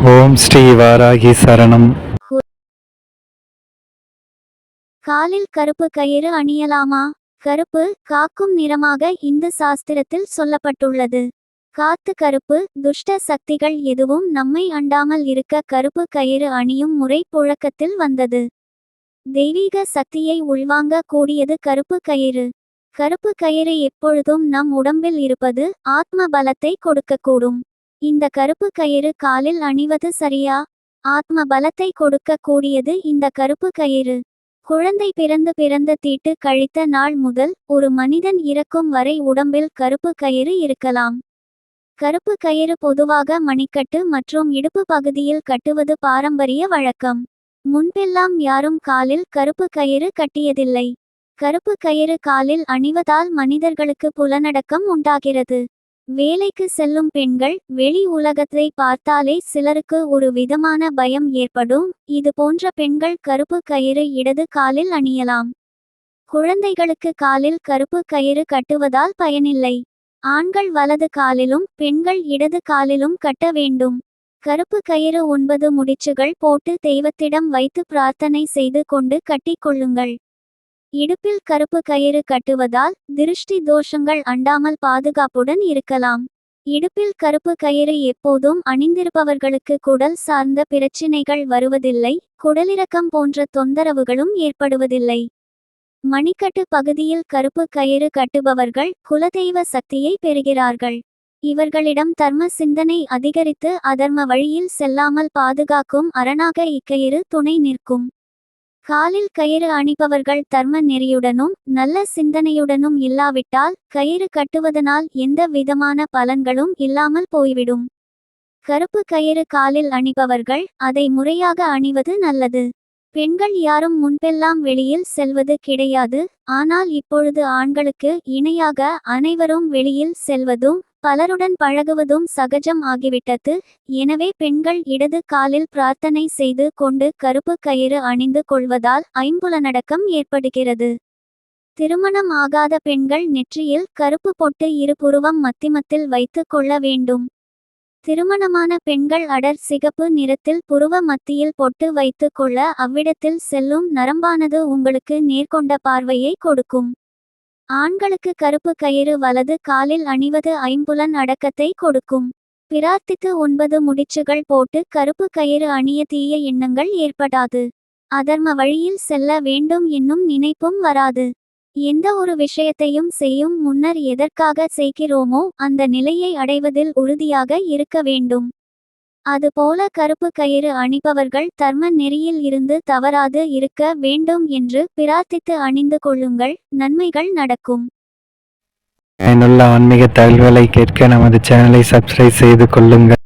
ஓம் ஸ்ரீ வாராகி சரணம். காலில் கருப்பு கயிறு அணியலாமா? கருப்பு காக்கும் நிறமாக இந்து சாஸ்திரத்தில் சொல்லப்பட்டுள்ளது. காத்து கருப்பு துஷ்ட சக்திகள் எதுவும் நம்மை அண்டாமல் இருக்க கருப்பு கயிறு அணியும் முறை புழக்கத்தில் வந்தது. தெய்வீக சக்தியை உள்வாங்க கூடியது கருப்பு கயிறு. கருப்பு கயிறு எப்பொழுதும் நம் உடம்பில் இருப்பது ஆத்ம பலத்தை கொடுக்கக்கூடும். இந்த கருப்பு கயிறு காலில் அணிவது சரியா? ஆத்ம பலத்தை கொடுக்க கூடியது இந்த கருப்பு கயிறு. குழந்தை பிறந்து தீட்டு கழித்த நாள் முதல் ஒரு மனிதன் இறக்கும் வரை உடம்பில் கருப்பு கயிறு இருக்கலாம். கருப்பு கயிறு பொதுவாக மணிக்கட்டு மற்றும் இடுப்பு பகுதியில் கட்டுவது பாரம்பரிய வழக்கம். முன்பெல்லாம் யாரும் காலில் கருப்பு கயிறு கட்டியதில்லை. கருப்பு கயிறு காலில் அணிவதால் மனிதர்களுக்கு புலனடக்கம் உண்டாகிறது. வேலைக்கு செல்லும் பெண்கள் வெளி உலகத்தை பார்த்தாலே சிலருக்கு ஒரு விதமான பயம் ஏற்படும். இது போன்ற பெண்கள் கருப்பு கயிறு இடது காலில் அணியலாம். குழந்தைகளுக்கு காலில் கருப்பு கயிறு கட்டுவதால் பயனில்லை. ஆண்கள் வலது காலிலும் பெண்கள் இடது காலிலும் கட்ட வேண்டும். கருப்பு கயிறு 9 முடிச்சுகள் போட்டு தெய்வத்திடம் வைத்து பிரார்த்தனை செய்து கொண்டு கட்டிக்கொள்ளுங்கள். இடுப்பில் கருப்பு கயிறு கட்டுவதால் திருஷ்டி தோஷங்கள் அண்டாமல் பாதுகாப்புடன் இருக்கலாம். இடுப்பில் கருப்பு கயிறு எப்போதும் அணிந்திருப்பவர்களுக்கு குடல் சார்ந்த பிரச்சினைகள் வருவதில்லை. குடலிறக்கம் போன்ற தொந்தரவுகளும் ஏற்படுவதில்லை. மணிக்கட்டு பகுதியில் கருப்பு கயிறு கட்டுபவர்கள் குலதெய்வ சக்தியை பெறுகிறார்கள். இவர்களிடம் தர்ம சிந்தனை அதிகரித்து அதர்ம வழியில் செல்லாமல் பாதுகாக்கும் அரணாக இக்கயிறு துணை நிற்கும். காலில் கயிறு அணிப்பவர்கள் தர்ம நெறியுடனும் நல்ல சிந்தனையுடனும் இல்லாவிட்டால் கயிறு கட்டுவதனால் எந்த விதமான பலன்களும் இல்லாமல் போய்விடும். கருப்பு கயிறு காலில் அணிப்பவர்கள் அதை முறையாக அணிவது நல்லது. பெண்கள் யாரும் முன்பெல்லாம் வெளியில் செல்வது கிடையாது. ஆனால் இப்பொழுது ஆண்களுக்கு இணையாக அனைவரும் வெளியில் செல்வதும் பலருடன் பழகுவதும் சகஜம் ஆகிவிட்டது. எனவே பெண்கள் இடது காலில் பிரார்த்தனை செய்து கொண்டு கருப்பு கயிறு அணிந்து கொள்வதால் ஐம்புலனடக்கம் ஏற்படுகிறது. திருமணம் ஆகாத பெண்கள் நெற்றியில் கருப்பு பொட்டு இருபுருவம் மத்திமத்தில் வைத்து கொள்ள வேண்டும். திருமணமான பெண்கள் அடர் சிகப்பு நிறத்தில் புருவ மத்தியில் பொட்டு வைத்து கொள்ள அவ்விடத்தில் செல்லும் நரம்பானது உங்களுக்கு நேர்கொண்ட பார்வையை கொடுக்கும். ஆண்களுக்கு கருப்பு கயிறு வலது காலில் அணிவது ஐம்புலன் அடக்கத்தை கொடுக்கும். பிரார்த்தித்து 9 முடிச்சுகள் போட்டு கருப்பு கயிறு அணிய தீய எண்ணங்கள் ஏற்படாது. அதர்ம வழியில் செல்ல வேண்டும் என்னும் நினைப்பும் வராது. எந்த ஒரு விஷயத்தையும் செய்யும் முன்னர் எதற்காக செய்கிறோமோ அந்த நிலையை அடைவதில் உறுதியாக இருக்க வேண்டும். அதுபோல கருப்பு கயிறு அணிப்பவர்கள் தர்ம நெறியில் இருந்து தவறாது இருக்க வேண்டும் என்று பிரார்த்தித்து அணிந்து கொள்ளுங்கள். நன்மைகள் நடக்கும். பயனுள்ள ஆன்மீக தகவல்களை கேட்க நமது சேனலை சப்ஸ்கிரைப் செய்து கொள்ளுங்கள்.